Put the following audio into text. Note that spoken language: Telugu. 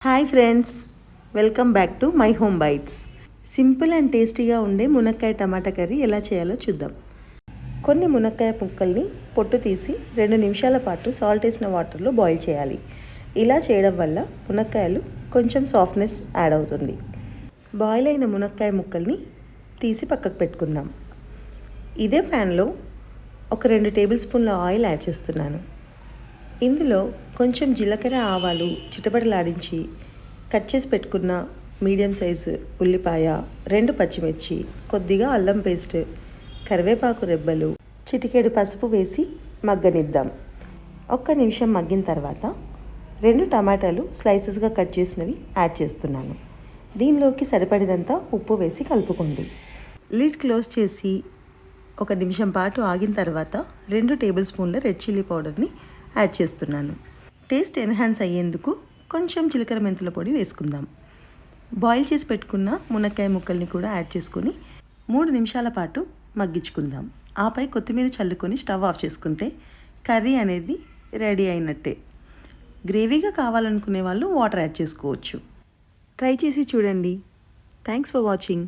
Hi friends, welcome back to my home bites. Simple and టేస్టీగా ఉండే మునక్కాయ టమాటా కర్రీ ఎలా చేయాలో చూద్దాం. కొన్ని మునక్కాయ ముక్కల్ని పొట్టు తీసి 2 నిమిషాల పాటు సాల్ట్ వేసిన వాటర్లో బాయిల్ చేయాలి. ఇలా చేయడం వల్ల మునక్కాయలు కొంచెం సాఫ్ట్నెస్ యాడ్ అవుతుంది. బాయిల్ అయిన మునక్కాయ ముక్కల్ని తీసి పక్కకు పెట్టుకుందాం. ఇదే ప్యాన్లో ఒక 2 టేబుల్ స్పూన్ల ఆయిల్ యాడ్ చేస్తున్నాను. ఇందులో కొంచెం జీలకర్ర, ఆవాలు చిటపటలాడించి కట్ చేసి పెట్టుకున్న మీడియం సైజు ఉల్లిపాయ, 2 పచ్చిమిర్చి, కొద్దిగా అల్లం పేస్ట్, కరివేపాకు రెబ్బలు, చిటికెడు పసుపు వేసి మగ్గనిద్దాం. 1 నిమిషం మగ్గిన తర్వాత 2 టమాటాలు స్లైసెస్గా కట్ చేసినవి యాడ్ చేస్తున్నాను. దీనిలోకి సరిపడినంత ఉప్పు వేసి కలుపుకోండి. లిడ్ క్లోజ్ చేసి 1 నిమిషం పాటు ఆగిన తర్వాత 2 టేబుల్ స్పూన్ల రెడ్ చిల్లీ పౌడర్ని యాడ్ చేస్తున్నాను. టేస్ట్ ఎన్హాన్స్ అయ్యేందుకు కొంచెం జీలకర్ర మెంతుల పొడి వేసుకుందాం. బాయిల్ చేసి పెట్టుకున్న మునక్కాయ ముక్కల్ని కూడా యాడ్ చేసుకొని 3 నిమిషాల పాటు మగ్గించుకుందాం. ఆపై కొత్తిమీర చల్లుకొని స్టవ్ ఆఫ్ చేసుకుంటే కర్రీ అనేది రెడీ అయినట్టే. గ్రేవీగా కావాలనుకునే వాళ్ళు వాటర్ యాడ్ చేసుకోవచ్చు. ట్రై చేసి చూడండి. Thanks for watching.